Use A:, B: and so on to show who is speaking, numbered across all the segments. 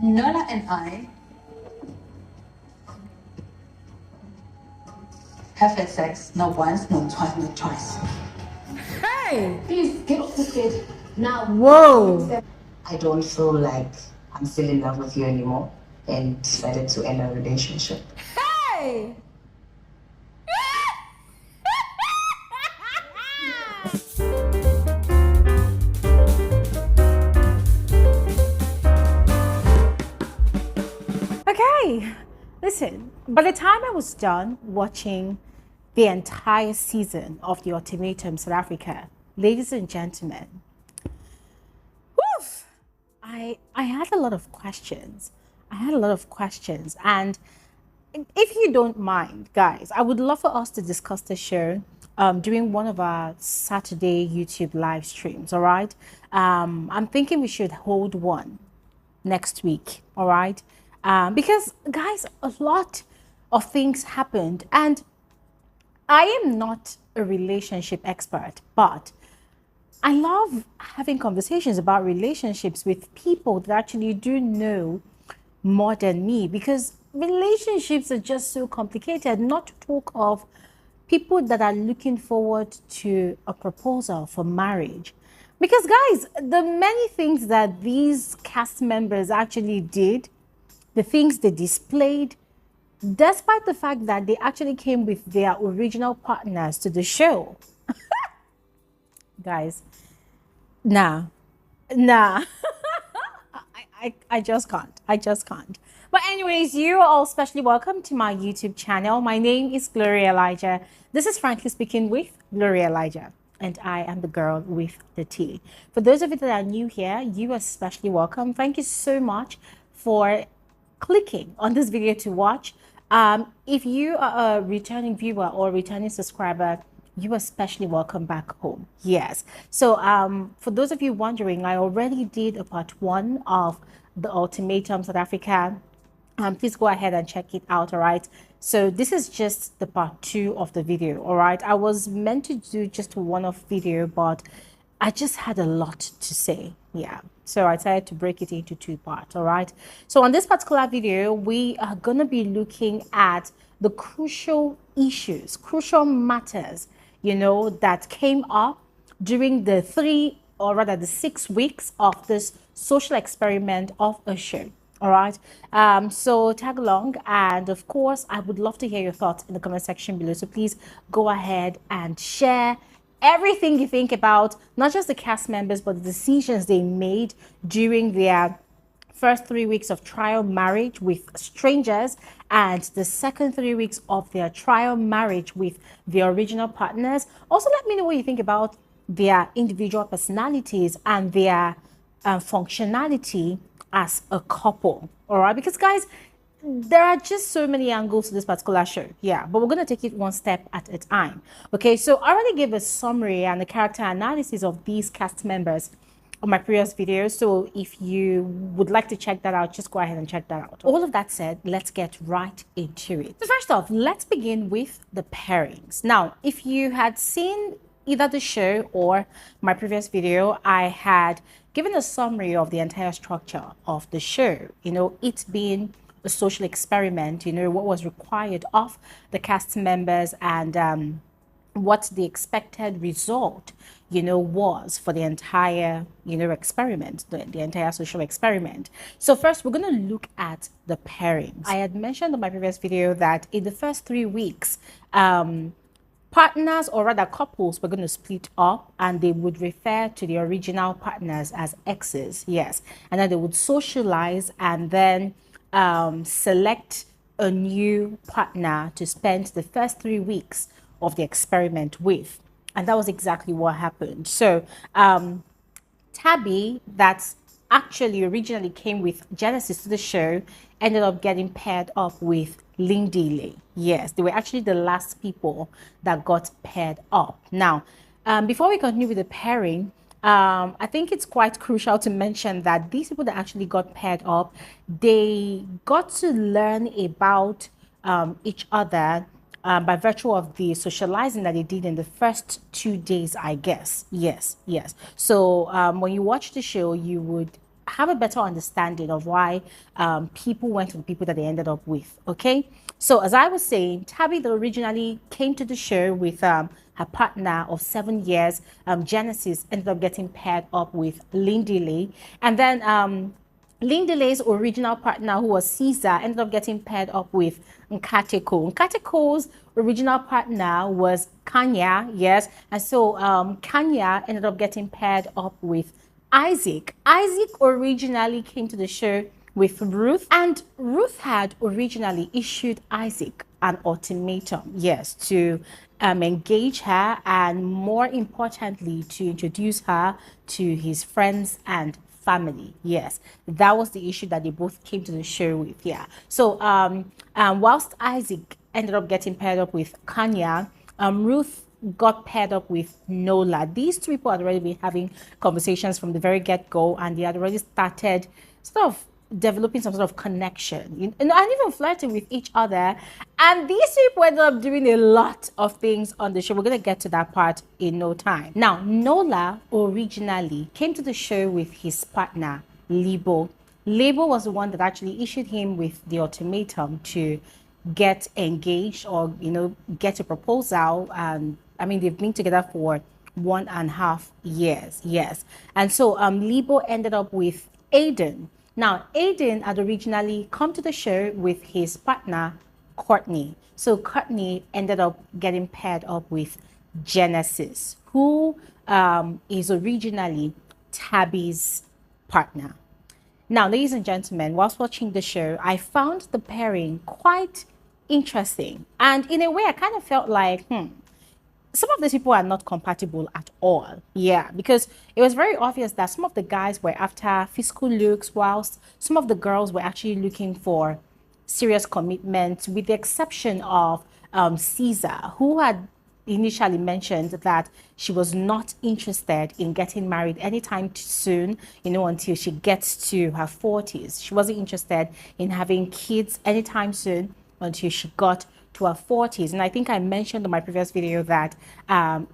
A: Nola and I have had sex not once, not twice, not twice.
B: Hey!
C: Please get off this bed now.
B: Whoa!
C: I don't feel like I'm still in love with you anymore and decided to end our relationship.
B: Hey! Okay, listen, by the time I was done watching the entire season of the Ultimatum South Africa, ladies and gentlemen, woof, I had a lot of questions. And if you don't mind, guys, I would love for us to discuss the show during one of our Saturday YouTube live streams, all right? I'm thinking we should hold one next week, all right? Because, guys, a lot of things happened, and I am not a relationship expert, but I love having conversations about relationships with people that actually do know more than me, because relationships are just so complicated, not to talk of people that are looking forward to a proposal for marriage. Because, guys, the many things that these cast members actually did, the things they displayed, despite the fact that they actually came with their original partners to the show. Guys, nah. I just can't. But anyways, you are all specially welcome to my YouTube channel. My name is Gloria Elijah. This is Frankly Speaking with Gloria Elijah, and I am the girl with the tea. For those of you that are new here, you are especially welcome. Thank you so much for clicking on this video to watch. If you are a returning viewer or returning subscriber, you are especially welcome back home. Yes. So for those of you wondering, I already did a part 1 of the Ultimatum South Africa. Please go ahead and check it out. All right. So this is just the part 2 of the video. All right. I was meant to do just a one-off video, but I just had a lot to say. Yeah. So I decided to break it into 2 parts. All right. So on this particular video, we are going to be looking at the crucial issues, crucial matters, that came up during the 6 weeks of this social experiment of a show. All right. So tag along, and of course, I would love to hear your thoughts in the comment section below. So please go ahead and share everything you think about not just the cast members, but the decisions they made during their first 3 weeks of trial marriage with strangers and the second 3 weeks of their trial marriage with their original partners. Also, let me know what you think about their individual personalities and their functionality as a couple. All right, because guys, there are just so many angles to this particular show. Yeah, but we're going to take it one step at a time. Okay, so I already gave a summary and a character analysis of these cast members on my previous video. So if you would like to check that out, just go ahead and check that out. All of that said, let's get right into it. So first off, let's begin with the pairings. Now, if you had seen either the show or my previous video, I had given a summary of the entire structure of the show. It being a social experiment, what was required of the cast members and what the expected result, was for the entire, experiment, the entire social experiment. So first, we're going to look at the pairings. I had mentioned in my previous video that in the first 3 weeks, partners, or rather couples, were going to split up and they would refer to the original partners as exes. Yes. And then they would socialize and then select a new partner to spend the first 3 weeks of the experiment with. And that was exactly what happened. So Tabby, that's actually originally came with Genesis to the show, ended up getting paired up with Lindile. Yes, they were actually the last people that got paired up. Now, before we continue with the pairing, I think it's quite crucial to mention that these people that actually got paired up, they got to learn about each other by virtue of the socializing that they did in the first 2 days, I guess. Yes. So when you watch the show, you would have a better understanding of why people went to the people that they ended up with. Okay, so as I was saying, Tabby that originally came to the show with her partner of 7 years, Genesis, ended up getting paired up with Lindile, and then Lindile's original partner, who was Caesar, ended up getting paired up with Nkateko. Nkateko's original partner was Kanya, yes, and so Kanya ended up getting paired up with Isaac. Isaac originally came to the show with Ruth, and Ruth had originally issued Isaac an ultimatum, yes, to engage her and more importantly to introduce her to his friends and family. Yes, that was the issue that they both came to the show with. Yeah, so whilst Isaac ended up getting paired up with Kanya, Ruth got paired up with Nola. These two people had already been having conversations from the very get-go, and they had already started sort of developing some sort of connection and even flirting with each other. And these people ended up doing a lot of things on the show. We're going to get to that part in no time. Now, Nola originally came to the show with his partner, Lebo. Lebo was the one that actually issued him with the ultimatum to get engaged or, get a proposal. And I mean, they've been together for 1.5 years. Yes. And so Lebo ended up with Aiden. Now, Aiden had originally come to the show with his partner, Courtney. So Courtney ended up getting paired up with Genesis, who is originally Tabby's partner. Now, ladies and gentlemen, whilst watching the show, I found the pairing quite interesting. And in a way, I kind of felt like, some of these people are not compatible at all. Yeah, because it was very obvious that some of the guys were after physical looks, whilst some of the girls were actually looking for serious commitment, with the exception of Caesar, who had initially mentioned that she was not interested in getting married anytime soon, until she gets to her 40s. She wasn't interested in having kids anytime soon until she got to her 40s. And I think I mentioned in my previous video that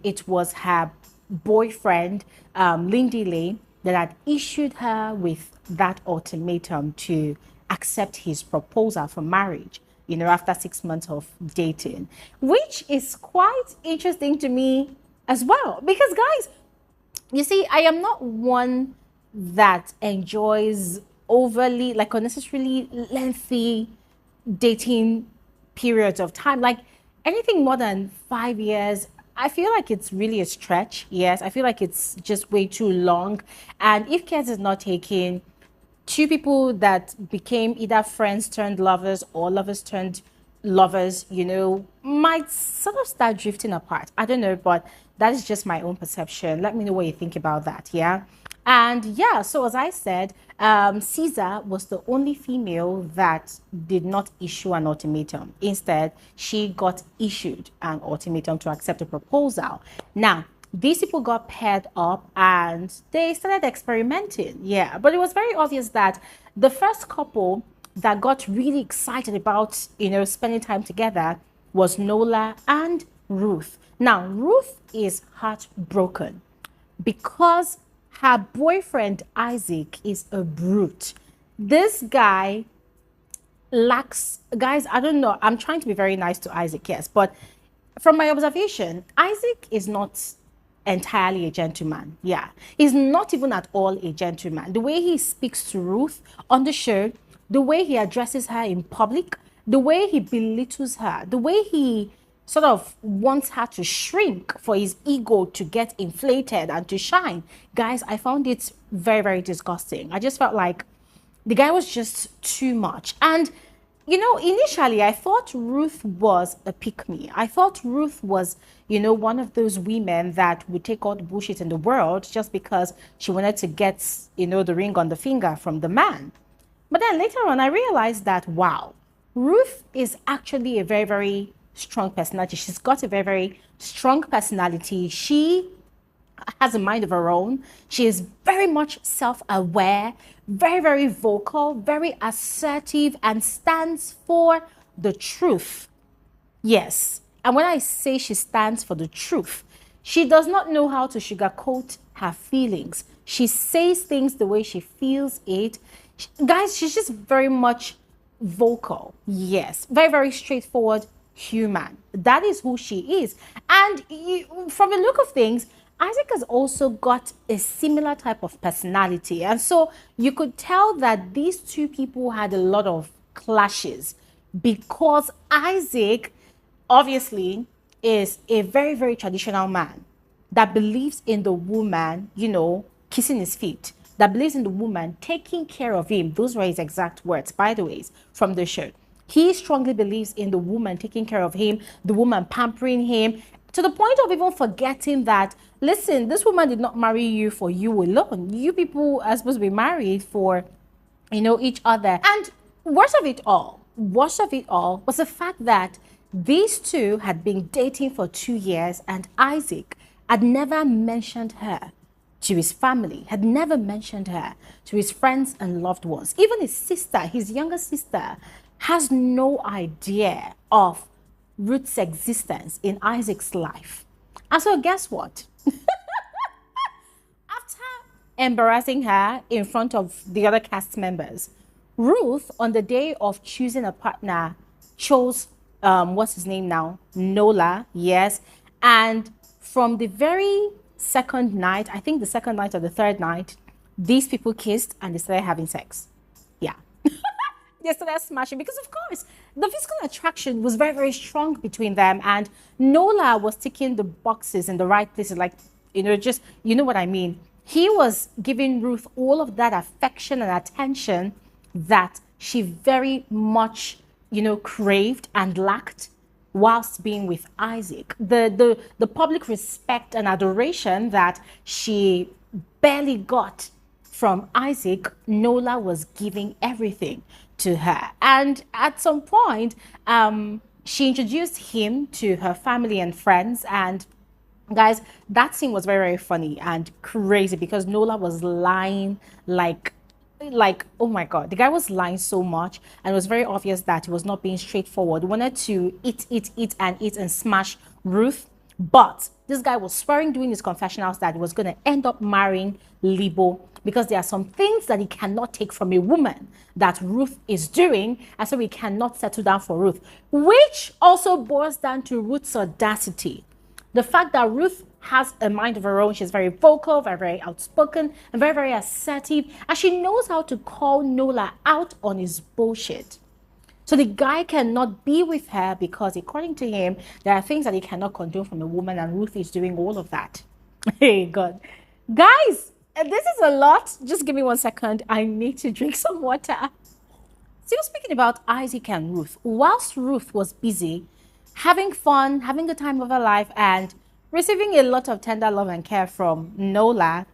B: it was her boyfriend, Lindile, that had issued her with that ultimatum to accept his proposal for marriage, after 6 months of dating, which is quite interesting to me as well. Because, guys, you see, I am not one that enjoys overly, like, unnecessarily lengthy dating periods of time. Like, anything more than 5 years, I feel like it's really a stretch. Yes, I feel like it's just way too long. And if care is not taken, two people that became either friends turned lovers or lovers turned lovers, might sort of start drifting apart. I don't know, but that is just my own perception. Let me know what you think about that. Yeah. And yeah, so as I said, Caesar was the only female that did not issue an ultimatum. Instead, she got issued an ultimatum to accept a proposal. Now, these people got paired up and they started experimenting. Yeah, but it was very obvious that the first couple that got really excited about, spending time together was Nola and Ruth. Now, Ruth is heartbroken because her boyfriend Isaac is a brute. This guy lacks, guys, I don't know, I'm trying to be very nice to Isaac, yes, but from my observation, Isaac is not entirely a gentleman. Yeah, he's not even at all a gentleman. The way he speaks to Ruth on the show, the way he addresses her in public, the way he belittles her, the way he sort of wants her to shrink for his ego to get inflated and to shine. Guys, I found it very, very disgusting. I just felt like the guy was just too much. And, initially I thought Ruth was a pick-me. I thought Ruth was, one of those women that would take all the bullshit in the world just because she wanted to get, the ring on the finger from the man. But then later on, I realized that, wow, Ruth is actually a very, very strong personality. She's got a very, very strong personality. She has a mind of her own. She is very much self-aware, very, very vocal, very assertive, and stands for the truth. Yes. And when I say she stands for the truth, she does not know how to sugarcoat her feelings. She says things the way she feels it. Guys, she's just very much vocal. Yes, very, very straightforward human. That is who she is. And from the look of things, Isaac has also got a similar type of personality. And so you could tell that these two people had a lot of clashes because Isaac obviously is a very, very traditional man that believes in the woman, kissing his feet, that believes in the woman taking care of him. Those were his exact words, by the way, from the show. He strongly believes in the woman taking care of him, the woman pampering him, to the point of even forgetting that, listen, this woman did not marry you for you alone. You people are supposed to be married for, each other. And worst of it all was the fact that these two had been dating for 2 years and Isaac had never mentioned her to his family, had never mentioned her to his friends and loved ones. Even his sister, his younger sister, has no idea of Ruth's existence in Isaac's life. And so guess what? After embarrassing her in front of the other cast members, Ruth, on the day of choosing a partner, chose, what's his name now? Nola, yes. And from the very second night, I think the second night or the third night, these people kissed and they started having sex. Yeah. They started smashing because, of course, the physical attraction was very, very strong between them. And Nola was ticking the boxes in the right places. Like, just, you know what I mean? He was giving Ruth all of that affection and attention that she very much, craved and lacked whilst being with Isaac. The public respect and adoration that she barely got from Isaac, Nola was giving everything to her. And at some point, she introduced him to her family and friends. And guys, that scene was very, very funny and crazy because Nola was lying like, oh my God, the guy was lying so much, and it was very obvious that he was not being straightforward. He wanted to eat and smash Ruth. But this guy was swearing during his confessionals that he was going to end up marrying Lebo because there are some things that he cannot take from a woman that Ruth is doing, and so he cannot settle down for Ruth, which also boils down to Ruth's audacity. The fact that Ruth has a mind of her own. She's very vocal, very, very outspoken, and very, very assertive, and she knows how to call Nola out on his bullshit. So the guy cannot be with her because, according to him, there are things that he cannot condone from a woman, and Ruth is doing all of that. Hey, God. Guys, this is a lot. Just give me 1 second. I need to drink some water. Still speaking about Isaac and Ruth. Whilst Ruth was busy having fun, having the time of her life, and receiving a lot of tender love and care from Nola,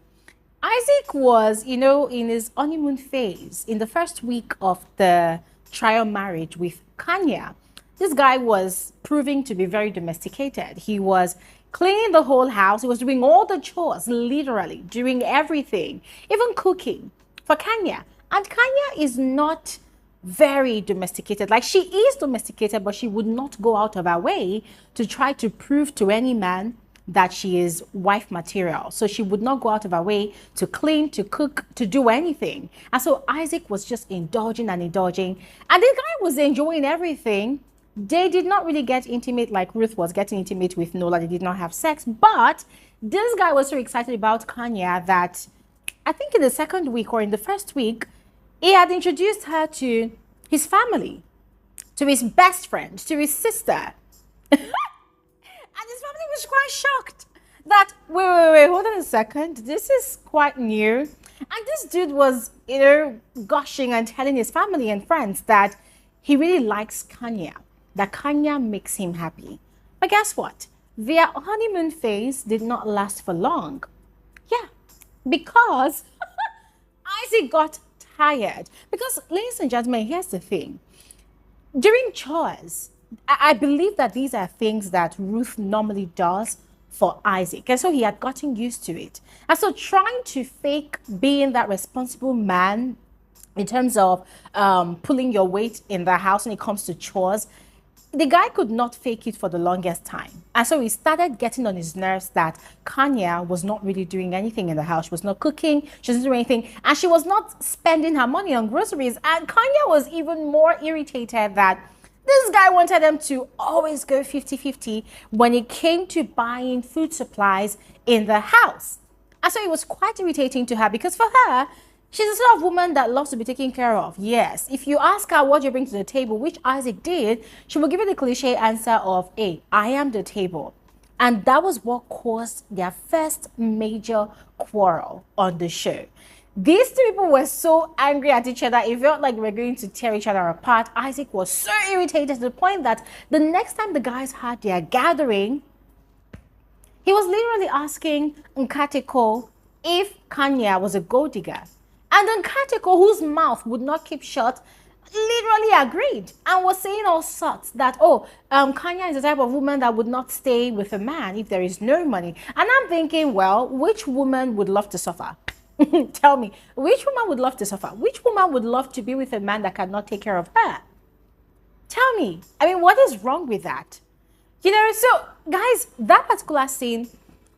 B: Isaac was, in his honeymoon phase, in the first week of the trial marriage with Kanya. This guy was proving to be very domesticated. He was cleaning the whole house. He was doing all the chores, literally doing everything, even cooking for Kanya. And Kanya is not very domesticated. Like, she is domesticated, but she would not go out of her way to try to prove to any man that she is wife material. So she would not go out of her way to clean, to cook, to do anything. And so Isaac was just indulging and indulging. And this guy was enjoying everything. They did not really get intimate like Ruth was getting intimate with Nola. They did not have sex. But this guy was so excited about Kanya that I think in the second week or in the first week, he had introduced her to his family, to his best friend, to his sister. And his family was quite shocked that, wait, hold on a second. This is quite new. And this dude was, gushing and telling his family and friends that he really likes Kanya, that Kanya makes him happy. But guess what? Their honeymoon phase did not last for long. Yeah, because Isaac got tired. Because, ladies and gentlemen, here's the thing. During chores, I believe that these are things that Ruth normally does for Isaac. And so he had gotten used to it. And so trying to fake being that responsible man in terms of pulling your weight in the house when it comes to chores, the guy could not fake it for the longest time. And so he started getting on his nerves that Kanya was not really doing anything in the house. She was not cooking, she wasn't doing anything, and she was not spending her money on groceries. And Kanya was even more irritated that this guy wanted them to always go 50-50 when it came to buying food supplies in the house. And so it was quite irritating to her, because for her, she's the sort of woman that loves to be taken care of. Yes, if you ask her what you bring to the table, which Isaac did, she will give you the cliche answer of, hey, I am the table. And that was what caused their first major quarrel on the show. These two people were so angry at each other, it felt like they were going to tear each other apart. Isaac was so irritated to the point that the next time the guys had their gathering, he was literally asking Nkateko if Kanya was a gold digger. And Nkateko, whose mouth would not keep shut, literally agreed and was saying all sorts that, Kanya is the type of woman that would not stay with a man if there is no money. And I'm thinking, well, which woman would love to suffer? Tell me, which woman would love to suffer? Which woman would love to be with a man that cannot take care of her? Tell me. I mean, what is wrong with that? You know, so guys, that particular scene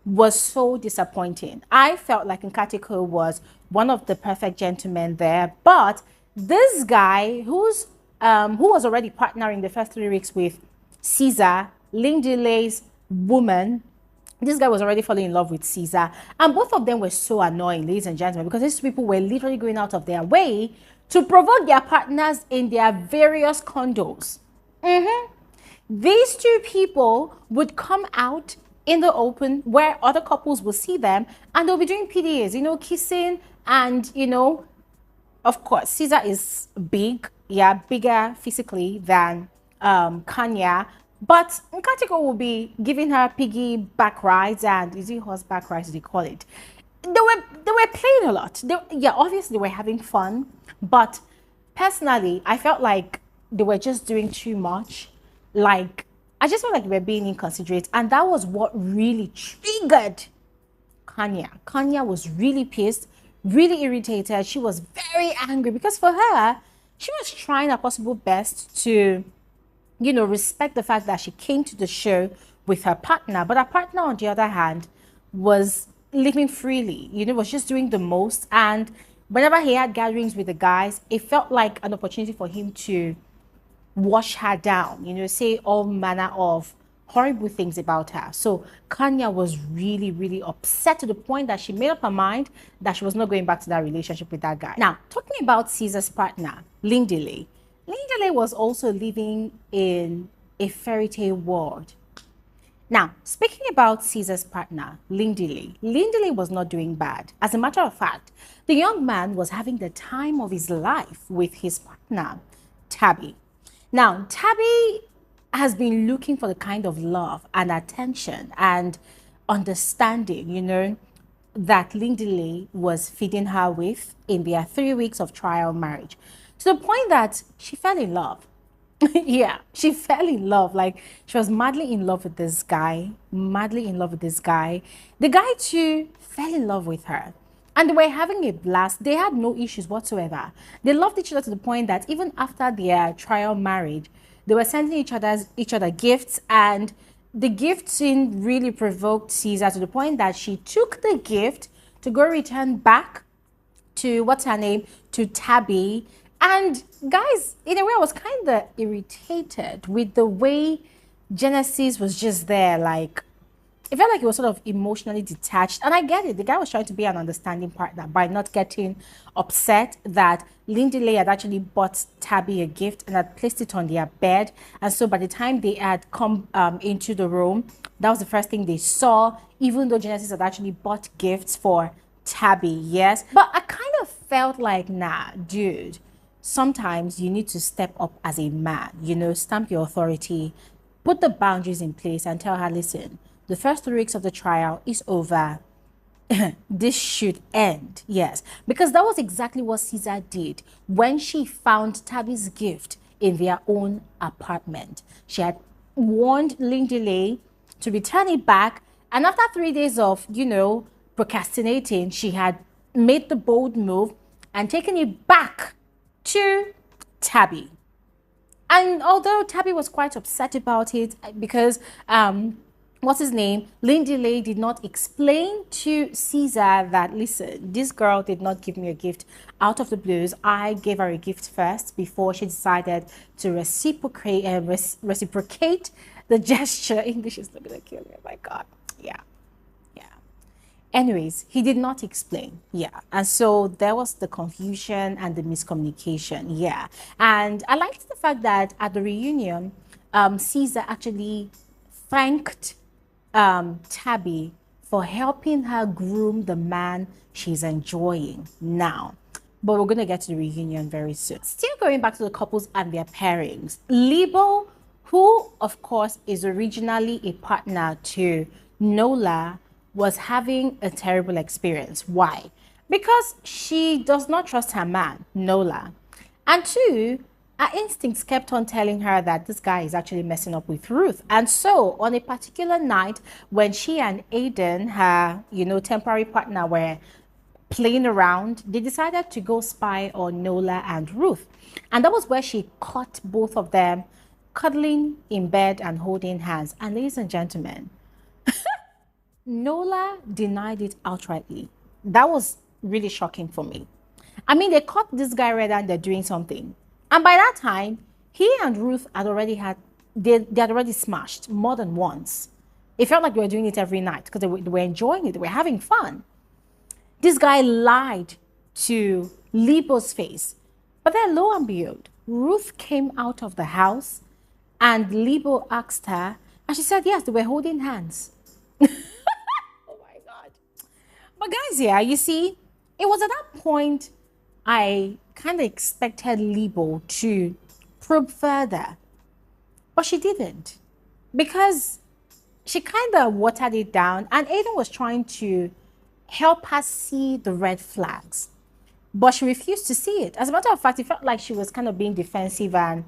B: was so disappointing. I felt like Nkateko was one of the perfect gentlemen there, but this guy who was already partnering the first 3 weeks with Sizakele, Lindile's woman, this guy was already falling in love with Caesar, and both of them were so annoying, ladies and gentlemen, because these people were literally going out of their way to provoke their partners in their various condos. These two people would come out in the open where other couples will see them, and they'll be doing PDAs, you know, kissing, and, you know, of course, Caesar is big, bigger physically than Kanya. But Nkateko will be giving her piggy back rides, and is it horseback rides they call it? They were playing a lot. Obviously they were having fun, but personally, I felt like they were just doing too much. Like, I just felt like they were being inconsiderate, and that was what really triggered Kanya. Kanya was really pissed, really irritated. She was very angry because for her, she was trying her possible best to, you know, respect the fact that she came to the show with her partner, but her partner, on the other hand, was living freely, you know, was just doing the most. And whenever he had gatherings with the guys, it felt like an opportunity for him to wash her down, you know, say all manner of horrible things about her. So Kanya was really, really upset to the point that she made up her mind that she was not going back to that relationship with that guy. Now, talking about Caesar's partner, Lindile was also living in a fairy tale world. Now, speaking about Caesar's partner, Lindile was not doing bad. As a matter of fact, the young man was having the time of his life with his partner, Tabby. Now, Tabby has been looking for the kind of love and attention and understanding, you know, that Lindile was feeding her with in their 3 weeks of trial marriage, to the point that she fell in love. She fell in love. Like, she was madly in love with this guy, The guy too fell in love with her. And they were having a blast. They had no issues whatsoever. They loved each other to the point that even after their trial marriage, they were sending each other gifts, and the gifting really provoked Caesar to the point that she took the gift to go return back to, what's her name, to Tabby. And guys, in a way, I was kind of irritated with the way Genesis was just there. Like, it felt like he was sort of emotionally detached. And I get it. The guy was trying to be an understanding partner by not getting upset that Lindile had actually bought Tabby a gift and had placed it on their bed. And so by the time they had come into the room, that was the first thing they saw, even though Genesis had actually bought gifts for Tabby, yes. But I kind of felt like, nah, dude, sometimes you need to step up as a man, you know, stamp your authority, put the boundaries in place and tell her, listen, the first 3 weeks of the trial is over. This should end. Yes, because that was exactly what Caesar did when she found Tabby's gift in their own apartment. She had warned Lindile to return it back, and after 3 days of, you know, procrastinating, she had made the bold move and taken it back to Tabby. And although Tabby was quite upset about it because what's his name? Lindile did not explain to Caesar that, listen, this girl did not give me a gift out of the blues. I gave her a gift first before she decided to reciprocate the gesture. English is not going to kill me. Oh my God. Yeah. Anyways, he did not explain. Yeah. And so there was the confusion and the miscommunication. Yeah. And I liked the fact that at the reunion, Caesar actually thanked Tabby for helping her groom the man she's enjoying now. But we're going to get to the reunion very soon. Still going back to the couples and their pairings. Lebo, who of course is originally a partner to Nola, was having a terrible experience. Why? Because she does not trust her man, Nola. And two, her instincts kept on telling her that this guy is actually messing up with Ruth. And so on a particular night when she and Aiden, her, temporary partner, were playing around, they decided to go spy on Nola and Ruth. And that was where she caught both of them cuddling in bed and holding hands. And ladies and gentlemen, Nola denied it outrightly. That was really shocking for me. I mean, they caught this guy red and they're doing something. And by that time, he and Ruth had already smashed more than once. It felt like they were doing it every night because they were enjoying it. They were having fun. This guy lied to Lebo's face. But then lo and behold, Ruth came out of the house and Lebo asked her, and she said, yes, they were holding hands. But guys, yeah, you see, it was at that point I kind of expected Lebo to probe further. But she didn't. Because she kind of watered it down and Aiden was trying to help her see the red flags. But she refused to see it. As a matter of fact, it felt like she was kind of being defensive and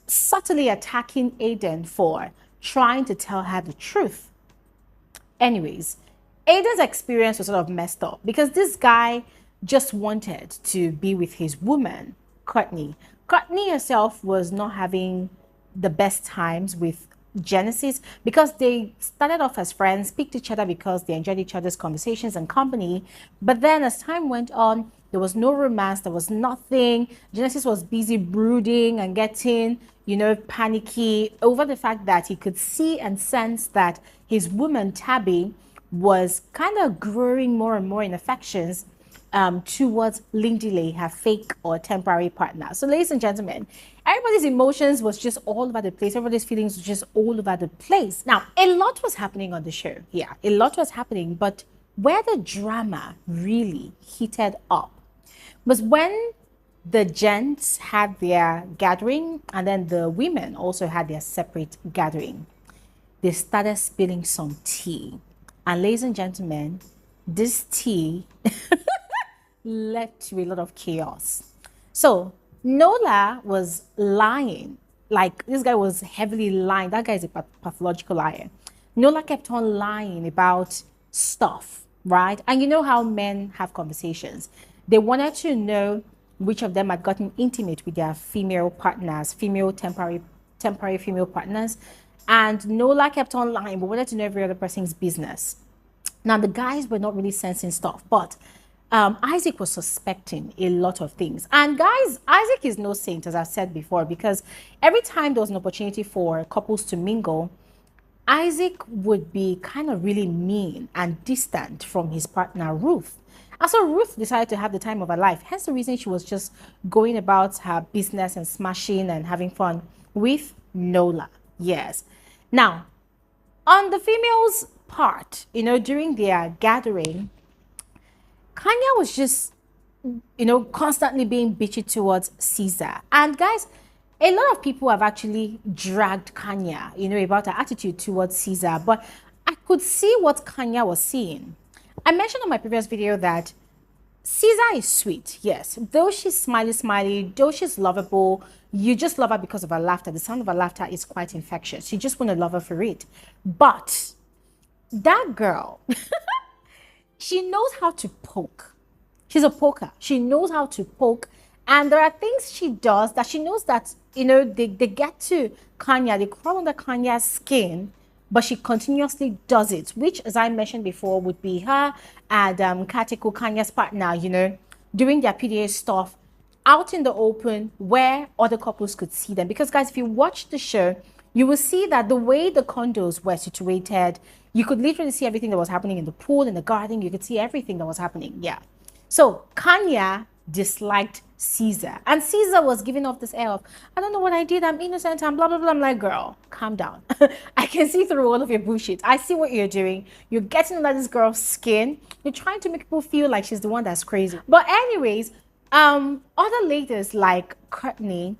B: subtly attacking Aiden for trying to tell her the truth. Anyways, Aiden's experience was sort of messed up because this guy just wanted to be with his woman, Courtney. Courtney herself was not having the best times with Genesis because they started off as friends, picked each other because they enjoyed each other's conversations and company. But then as time went on, there was no romance, there was nothing. Genesis was busy brooding and getting, panicky over the fact that he could see and sense that his woman, Tabby, was kind of growing more and more in affections towards Lindile, her fake or temporary partner. So ladies and gentlemen, everybody's emotions was just all over the place. Everybody's feelings was just all over the place. Now, a lot was happening on the show. Yeah, a lot was happening. But where the drama really heated up was when the gents had their gathering and then the women also had their separate gathering. They started spilling some tea. And ladies and gentlemen, this tea led to a lot of chaos. So Nola was lying. Like, this guy was heavily lying. That guy is a pathological liar. Nola kept on lying about stuff, right? And you know how men have conversations. They wanted to know which of them had gotten intimate with their female partners, temporary female partners. And Nola kept on lying, but wanted to know every other person's business. Now, the guys were not really sensing stuff, but Isaac was suspecting a lot of things. And guys, Isaac is no saint, as I've said before, because every time there was an opportunity for couples to mingle, Isaac would be kind of really mean and distant from his partner, Ruth. And so Ruth decided to have the time of her life. Hence the reason she was just going about her business and smashing and having fun with Nola. Yes. Now, on the females' part, during their gathering, Kanya was just, constantly being bitchy towards Caesar. And guys, a lot of people have actually dragged Kanya, about her attitude towards Caesar. But I could see what Kanya was seeing. I mentioned on my previous video that Caesar is sweet, yes. Though she's smiley, though she's lovable, you just love her because of her laughter. The sound of her laughter is quite infectious. You just want to love her for it. But that girl, she knows how to poke. She's a poker. She knows how to poke And there are things she does that she knows that, you know, they get to Kanya, they crawl under Kanya's skin, but she continuously does it, which, as I mentioned before, would be her and Nkateko, Kanya's partner, you know, doing their PDA stuff out in the open where other couples could see them. Because, guys, if you watch the show, you will see that the way the condos were situated, you could literally see everything that was happening in the pool, in the garden. You could see everything that was happening. Yeah. So Kanya disliked Caesar, and Caesar was giving off this air of, I don't know what I did, I'm innocent, I'm blah blah blah. I'm like, girl, calm down. I can see through all of your bullshit. I see what you're doing. You're getting under this girl's skin. You're trying to make people feel like she's the one that's crazy. But anyways, other ladies like Courtney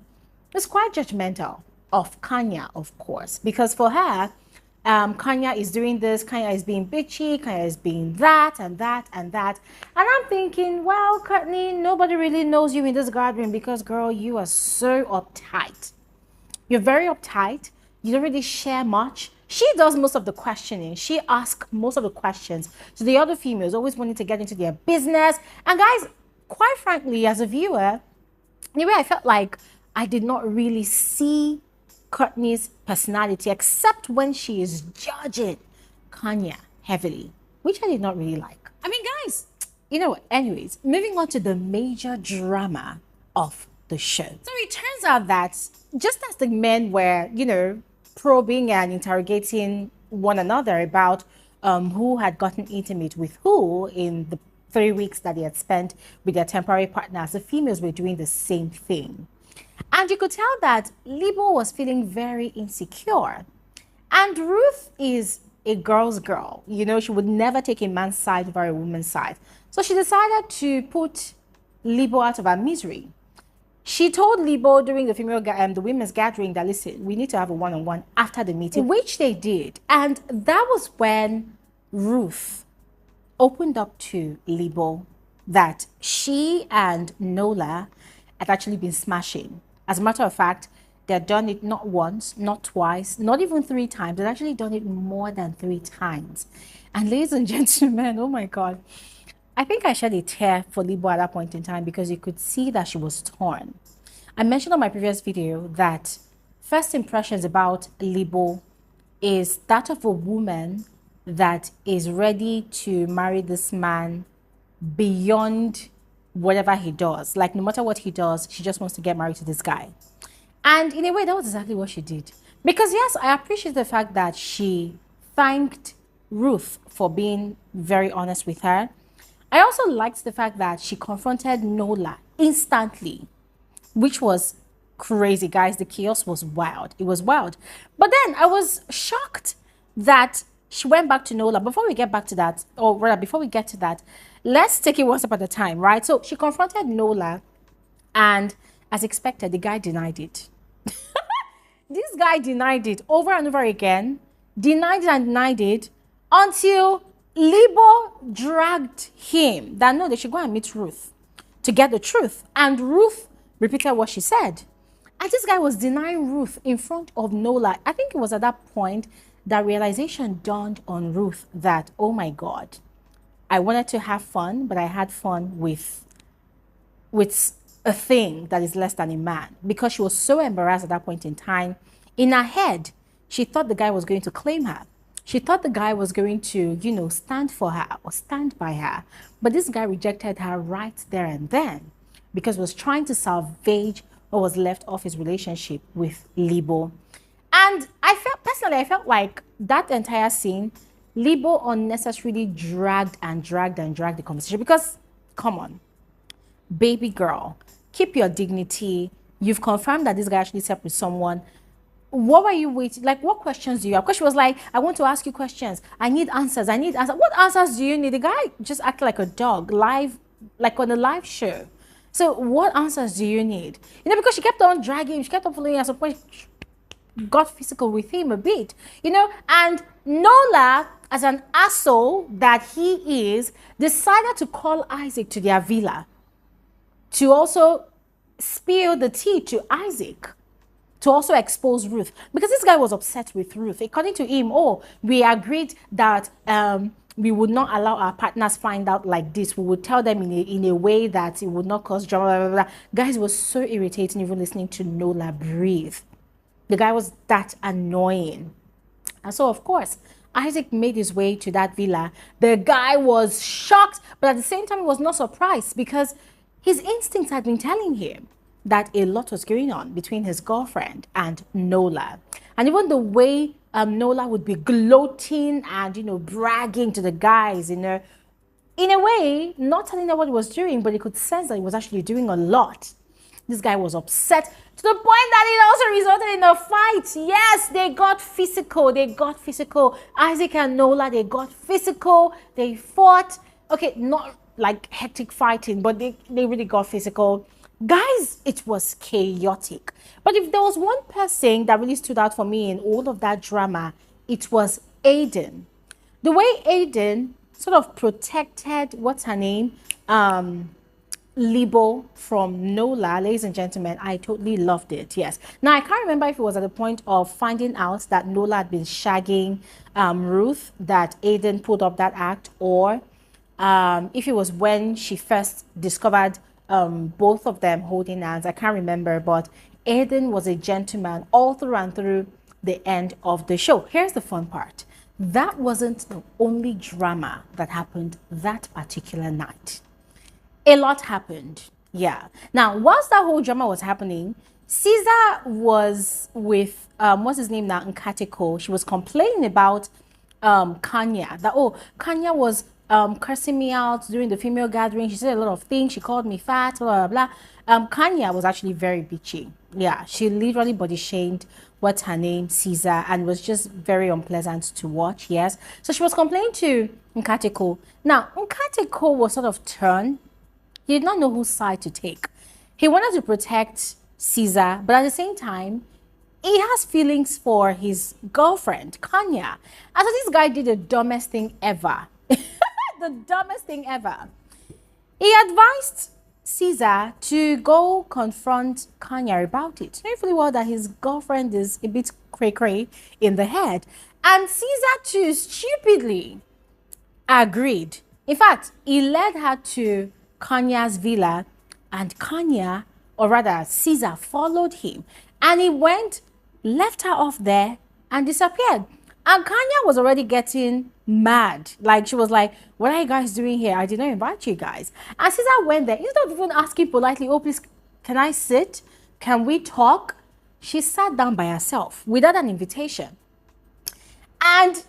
B: is quite judgmental of Kanya, of course, because for her, Kanya is doing this, Kanya is being bitchy, Kanya is being that and that and that. And I'm thinking, well, Courtney, nobody really knows you in this gathering because, girl, you are so uptight. You're very uptight. You don't really share much. She does most of the questioning. She asks most of the questions to the other females, always wanting to get into their business. And guys, quite frankly, as a viewer, anyway, I felt like I did not really see Courtney's personality, except when she is judging Kanya heavily, which I did not really like. I mean, guys, you know what? Anyways, moving on to the major drama of the show. So it turns out that just as the men were, you know, probing and interrogating one another about who had gotten intimate with who in the 3 weeks that they had spent with their temporary partners, the females were doing the same thing. And you could tell that Lebo was feeling very insecure. And Ruth is a girl's girl. You know, she would never take a man's side over a woman's side. So she decided to put Lebo out of her misery. She told Lebo during the women's gathering that, listen, we need to have a one-on-one after the meeting, which they did. And that was when Ruth opened up to Lebo that she and Nola had actually been smashing. As a matter of fact, they had done it not once, not twice, not even 3 times. They'd actually done it more than 3 times. And ladies and gentlemen, oh my God, I think I shed a tear for Lebo at that point in time because you could see that she was torn. I mentioned on my previous video that first impressions about Lebo is that of a woman that is ready to marry this man beyond whatever he does. Like, no matter what he does, she just wants to get married to this guy. And in a way, that was exactly what she did. Because yes, I appreciate the fact that she thanked Ruth for being very honest with her. I also liked the fact that she confronted Nola instantly, which was crazy, guys. The chaos was wild. It was wild. But then I was shocked that she went back to Nola. Before we get back to that, or rather, before we get to that, let's take it one step at a time, right? So she confronted Nola, and as expected, the guy denied it. This guy denied it over and over again, denied it and denied it, until Lebo dragged him that no, they should go and meet Ruth to get the truth. And Ruth repeated what she said. And this guy was denying Ruth in front of Nola. I think it was at that point that realization dawned on Ruth that, oh my God, I wanted to have fun, but I had fun with a thing that is less than a man, because she was so embarrassed at that point in time. In her head, she thought the guy was going to claim her. She thought the guy was going to, you know, stand for her or stand by her. But this guy rejected her right there and then because he was trying to salvage what was left of his relationship with Lebo. And I felt like that entire scene, Lebo unnecessarily dragged the conversation because, come on, baby girl, keep your dignity. You've confirmed that this guy actually slept with someone. What were you waiting? Like, what questions do you have? Because she was like, I want to ask you questions. I need answers. I need answers. What answers do you need? The guy just acted like a dog, live, like on a live show. So what answers do you need? You know, because she kept on dragging him. She kept on following him. At some point, got physical with him a bit, you know. And Nola, as an asshole that he is, decided to call Isaac to their villa to also spill the tea to Isaac, to also expose Ruth, because this guy was upset with Ruth. According to him, oh, we agreed that we would not allow our partners find out like this. We would tell them in a way that it would not cause drama, blah, blah, blah. Guys, it was so irritating even listening to Nola breathe. The guy was that annoying. And so, of course, Isaac made his way to that villa. The guy was shocked, but at the same time, he was not surprised because his instincts had been telling him that a lot was going on between his girlfriend and Nola. And even the way Nola would be gloating and, bragging to the guys, in a way, not telling them what he was doing, but he could sense that he was actually doing a lot. This guy was upset to the point that it also resulted in a fight. Yes, they got physical. Isaac and Nola, they got physical. They fought. Okay, not like hectic fighting, but they really got physical. Guys, it was chaotic. But if there was one person that really stood out for me in all of that drama, it was Aiden. The way Aiden sort of protected, what's her name? Lebo from Nola, ladies and gentlemen, I totally loved it. Yes. Now, I can't remember if it was at the point of finding out that Nola had been shagging Ruth that Aiden pulled up that act, or if it was when she first discovered both of them holding hands. I can't remember, but Aiden was a gentleman all through and through the end of the show. Here's the fun part. That wasn't the only drama that happened that particular night. A lot happened. Yeah. Now, whilst that whole drama was happening, Caesar was with, what's his name now? Nkateko. She was complaining about Kanya. That, Kanya was cursing me out during the female gathering. She said a lot of things. She called me fat, blah, blah, blah. Kanya was actually very bitchy. Yeah. She literally body shamed, what's her name? Caesar, and was just very unpleasant to watch. Yes. So she was complaining to Nkateko. Now, Nkateko was sort of turned. He did not know whose side to take. He wanted to protect Caesar, but at the same time, he has feelings for his girlfriend, Kanya. And so this guy did the dumbest thing ever. The dumbest thing ever. He advised Caesar to go confront Kanya about it, knowing fully well that his girlfriend is a bit cray-cray in the head. And Caesar too stupidly agreed. In fact, he led her to Kanya's villa, and Kanya, or rather Caesar, followed him, and he went, left her off there and disappeared. And Kanya was already getting mad. Like, she was like, what are you guys doing here? I did not invite you guys. And Caesar went there, instead of even asking politely, oh please, can I sit? Can we talk? She sat down by herself without an invitation. And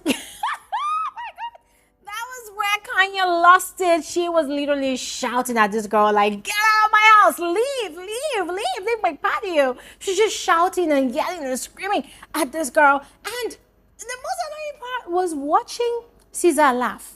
B: Kanya lost it. She was literally shouting at this girl like, get out of my house, leave my patio. She's just shouting and yelling and screaming at this girl. And the most annoying part was watching Caesar laugh.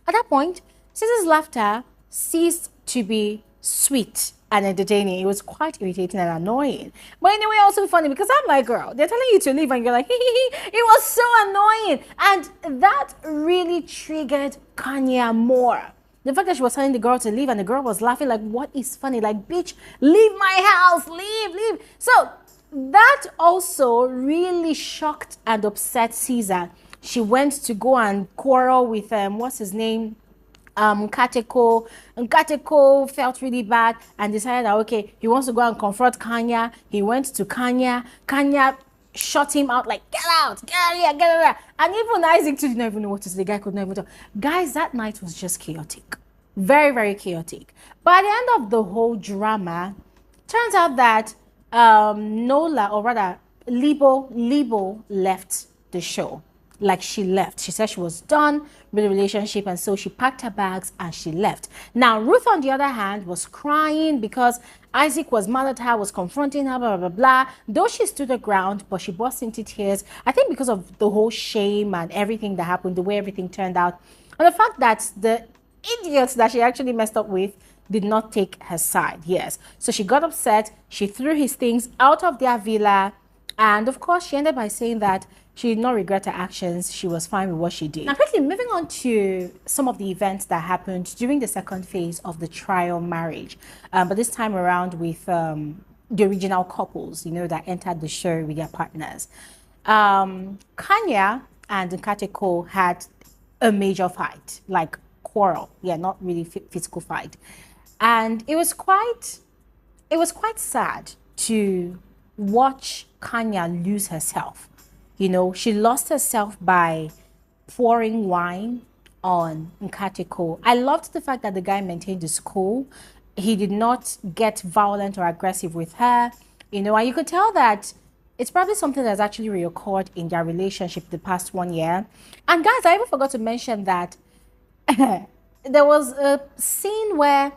B: At that point, Caesar's laughter ceased to be sweet and entertaining. It was quite irritating and annoying. But anyway, also funny because I'm like, girl, they're telling you to leave and you're like, it was so annoying. And that really triggered Kanya more. The fact that she was telling the girl to leave and the girl was laughing like, what is funny? Like, bitch, leave my house, leave. So that also really shocked and upset Caesar. She went to go and quarrel with, what's his name? Nkateko felt really bad and decided that, okay, he wants to go and confront Kanya. He went to Kanya. Kanya shut him out like, get out of here, get out of here. And even Isaac too did not even know what to say. The guy could not even talk. Guys, that night was just chaotic. Very, very chaotic. By the end of the whole drama, turns out that Nola, or rather Lebo left the show. Like, she left. She said she was done with the relationship, and so she packed her bags and she left. Now, Ruth, on the other hand, was crying because Isaac was mad at her, was confronting her, blah, blah, blah. Though she stood her ground, but she burst into tears, I think because of the whole shame and everything that happened, the way everything turned out, and the fact that the idiots that she actually messed up with did not take her side. Yes. So she got upset. She threw his things out of their villa. And of course, she ended by saying that she did not regret her actions. She was fine with what she did. Now, quickly moving on to some of the events that happened during the second phase of the trial marriage. But this time around with the original couples, that entered the show with their partners. Kanya and Nkateko had a major fight, like quarrel. Yeah, not really physical fight. And it was quite sad to watch Kanya lose herself. You know, she lost herself by pouring wine on Nkateko. I loved the fact that the guy maintained his cool. He did not get violent or aggressive with her. You know, and you could tell that it's probably something that's actually reoccurred in their relationship the past 1 year. And guys, I even forgot to mention that there was a scene where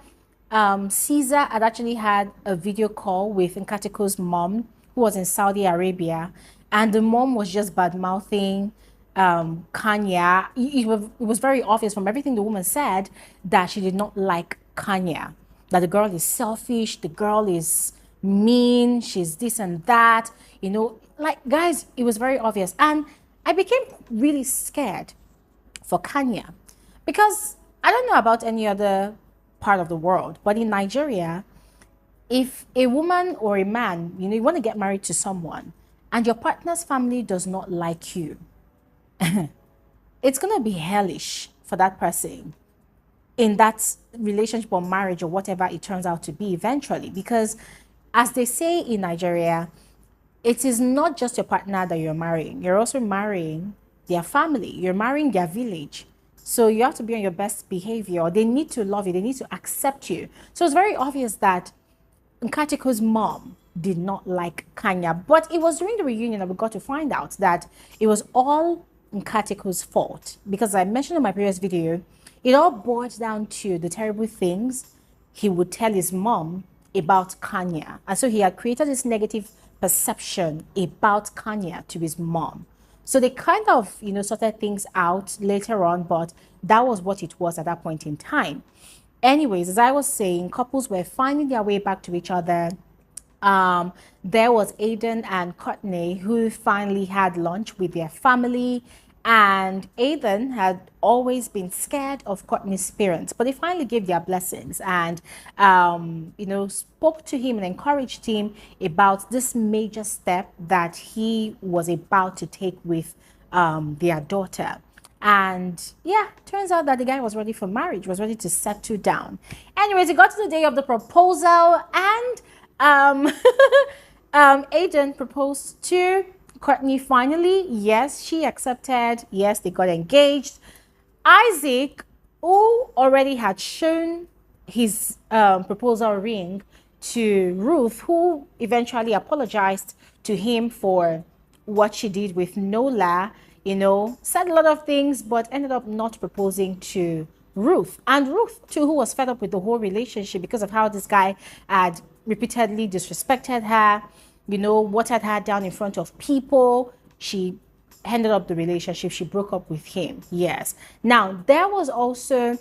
B: Caesar had actually had a video call with Nkateko's mom, who was in Saudi Arabia, and the mom was just bad mouthing Kanya. It was very obvious from everything the woman said that she did not like Kanya, that the girl is selfish, the girl is mean, she's this and that. You know, like, guys, it was very obvious. And I became really scared for Kanya because I don't know about any other part of the world, but in Nigeria, if a woman or a man, you know, you want to get married to someone and your partner's family does not like you, it's going to be hellish for that person in that relationship or marriage or whatever it turns out to be eventually. Because as they say in Nigeria, it is not just your partner that you're marrying. You're also marrying their family. You're marrying their village. So you have to be on your best behavior. They need to love you. They need to accept you. So it's very obvious that Nkateko's mom did not like Kanya. But it was during the reunion that we got to find out that it was all Nkateko's fault. Because I mentioned in my previous video, it all boils down to the terrible things he would tell his mom about Kanya. And so he had created this negative perception about Kanya to his mom. So they kind of, you know, sorted things out later on, but that was what it was at that point in time. Anyways, as I was saying, couples were finding their way back to each other. There was Aiden and Courtney, who finally had lunch with their family. And Aiden had always been scared of Courtney's parents, but they finally gave their blessings and, you know, spoke to him and encouraged him about this major step that he was about to take with their daughter. And yeah, turns out that the guy was ready for marriage, was ready to settle down. Anyways, it got to the day of the proposal, and Aiden proposed to Courtney finally. Yes, she accepted. Yes, they got engaged. Isaac, who already had shown his proposal ring to Ruth, who eventually apologized to him for what she did with Nola, you know, said a lot of things, but ended up not proposing to Ruth. And Ruth, too, who was fed up with the whole relationship because of how this guy had repeatedly disrespected her, you know, watered her down in front of people. She ended up the relationship. She broke up with him. Yes. Now, there was also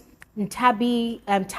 B: Tabby and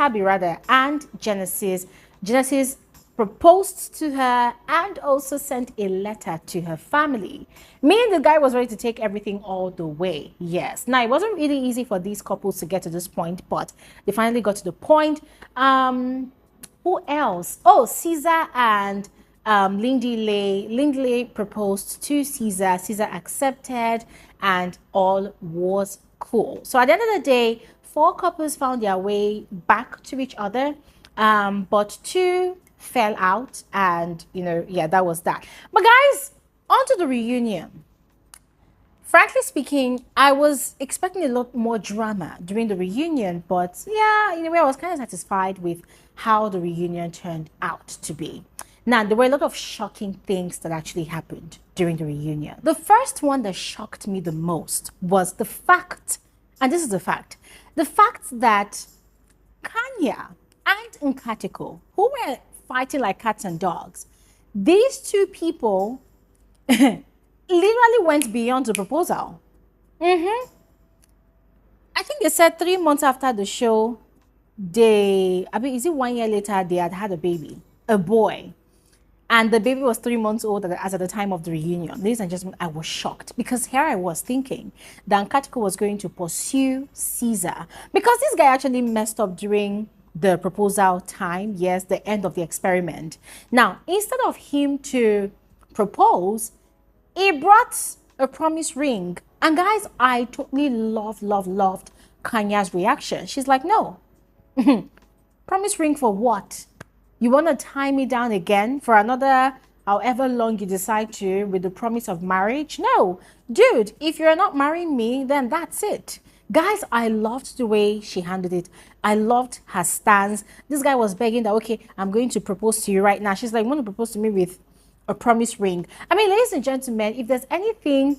B: Genesis. Genesis proposed to her and also sent a letter to her family, meaning the guy was ready to take everything all the way. Yes. Now, it wasn't really easy for these couples to get to this point, but they finally got to the point. Who else? Oh, Caesar and Lindile. Lindile proposed to Caesar. Caesar accepted, and all was cool. So at the end of the day, 4 couples found their way back to each other, but 2 fell out, and you know, yeah, that was that. But guys, on to the reunion. Frankly speaking, I was expecting a lot more drama during the reunion, but yeah, in a way, I was kind of satisfied with how the reunion turned out to be. Now, there were a lot of shocking things that actually happened during the reunion. The first one that shocked me the most was the fact, and this is the fact that Kanya and Nkateko, who were fighting like cats and dogs, these 2 people literally went beyond the proposal. I think they said 3 months after the show, is it 1 year later, they had a baby, a boy. And the baby was 3 months old as at the time of the reunion. Ladies and gentlemen, I was shocked because here I was thinking that Nkateko was going to pursue Caesar because this guy actually messed up during the proposal time. Yes, the end of the experiment. Now, instead of him to propose, he brought a promise ring. And guys, I totally loved Kanya's reaction. She's like, no. Promise ring for what? You want to tie me down again for another however long you decide to with the promise of marriage? No. Dude, if you're not marrying me, then that's it. Guys, I loved the way she handled it. I loved her stance. This guy was begging that, okay, I'm going to propose to you right now. She's like, you want to propose to me with a promise ring? I mean, ladies and gentlemen, if there's anything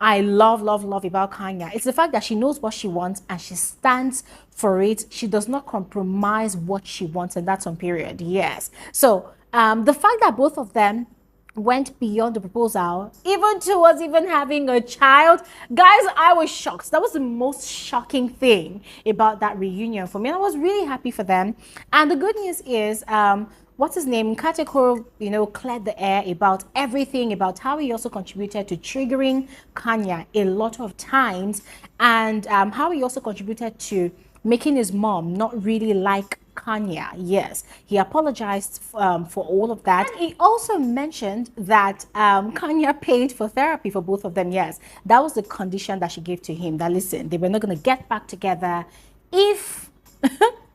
B: I love about Kanya, it's the fact that she knows what she wants and she stands for it. She does not compromise what she wants, and that's on period. Yes. So the fact that both of them went beyond the proposal, even towards even having a child, guys, I was shocked. That was the most shocking thing about that reunion for me, and I was really happy for them. And the good news is what's his name, Nkateko, cleared the air about everything, about how he also contributed to triggering Kanya a lot of times, and how he also contributed to making his mom not really like Kanya. Yes, he apologized for all of that. And he also mentioned that Kanya paid for therapy for both of them. Yes, that was the condition that she gave to him, that listen, they were not going to get back together if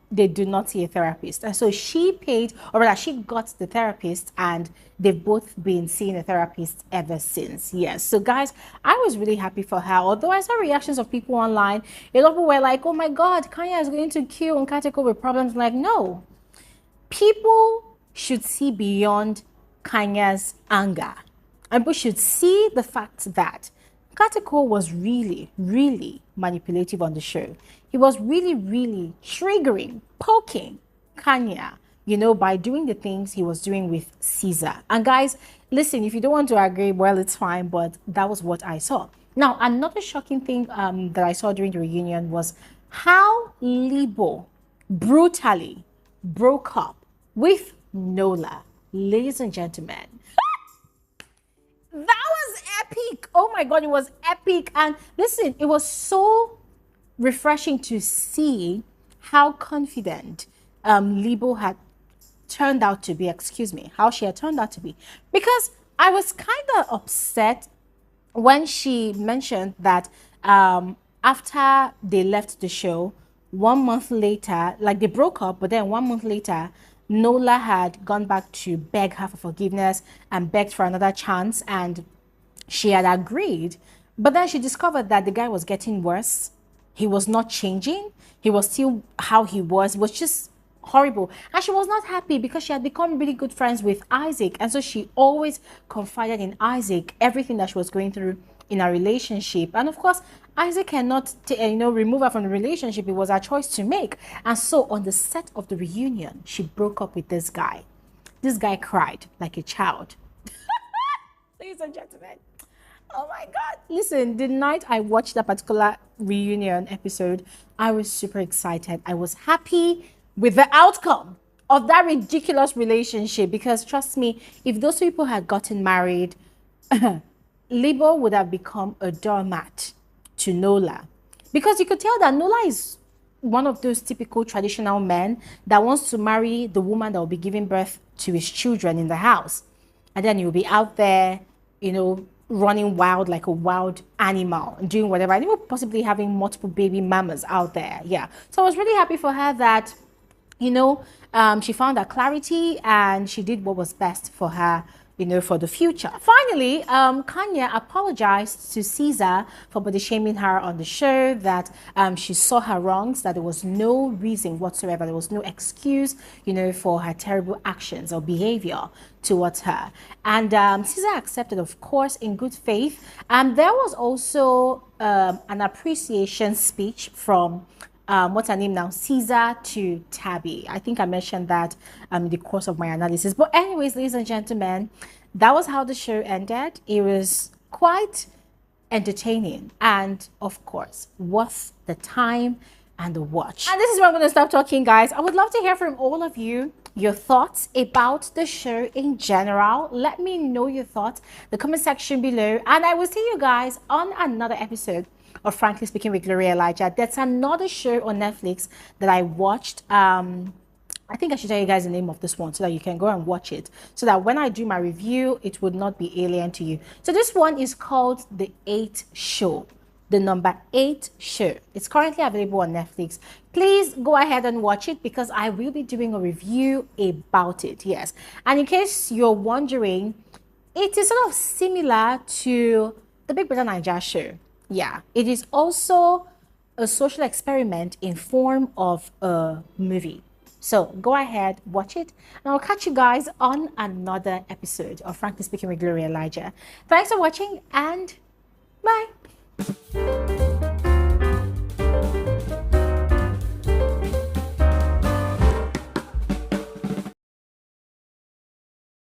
B: they do not see a therapist. And so she paid, or rather she got the therapist, and they've both been seeing a therapist ever since. Yes. So guys, I was really happy for her. Although I saw reactions of people online, a lot of people were like, oh my God, Kanya is going to kill Nkateko with problems. Like, no. People should see beyond Kanya's anger. And people should see the fact that Nkateko was really manipulative on the show. He was really triggering, poking Kanya, by doing the things he was doing with Caesar. And guys, listen, if you don't want to agree, well, it's fine, but that was what I saw. Now, another shocking thing that I saw during the reunion was how Lebo brutally broke up with Nola. Ladies and gentlemen, that was epic. Oh my God, it was epic. And listen, it was so refreshing to see how confident Lebo had turned out to be, how she had turned out to be. Because I was kind of upset when she mentioned that after they left the show, 1 month later, like they broke up, but then 1 month later, Nola had gone back to beg her for forgiveness and begged for another chance, and she had agreed. But then she discovered that the guy was getting worse. He was not changing. He was still how he was. It was just horrible. And she was not happy because she had become really good friends with Isaac. And so she always confided in Isaac everything that she was going through in a relationship. And of course, Isaac cannot remove her from the relationship. It was her choice to make. And so on the set of the reunion, she broke up with this guy. This guy cried like a child. Ladies and gentlemen, oh my God. Listen, the night I watched that particular reunion episode, I was super excited. I was happy with the outcome of that ridiculous relationship, because trust me, if those people had gotten married, Lebo would have become a doormat to Nola. Because you could tell that Nola is one of those typical traditional men that wants to marry the woman that will be giving birth to his children in the house. And then you'll be out there, running wild like a wild animal and doing whatever, and even possibly having multiple baby mamas out there. Yeah. So I was really happy for her that, she found that clarity and she did what was best for her, for the future. Finally, Kanya apologized to Caesar for body shaming her on the show, that she saw her wrongs, that there was no reason whatsoever, there was no excuse, for her terrible actions or behavior towards her. And Caesar accepted, of course, in good faith. And there was also an appreciation speech from what's her name now, Caesar to Tabby. I think I mentioned that in the course of my analysis. But anyways, ladies and gentlemen, that was how the show ended. It was quite entertaining and, of course, worth the time and the watch. And this is where I'm going to stop talking, guys. I would love to hear from all of you, your thoughts about the show in general. Let me know your thoughts in the comment section below. And I will see you guys on another episode of Frankly Speaking with Gloria Elijah. That's another show on Netflix that I watched I think I should tell you guys the name of this one so that you can go and watch it, so that when I do my review, it would not be alien to you. So this one is called The 8 Show. The number 8 Show. It's currently available on Netflix. Please go ahead and watch it because I will be doing a review about it. Yes. And in case you're wondering, it is sort of similar to the Big Brother Naija show. Yeah. It is also a social experiment in form of a movie. So go ahead, watch it, and I'll catch you guys on another episode of Frankly Speaking with Gloria Elijah. Thanks for watching and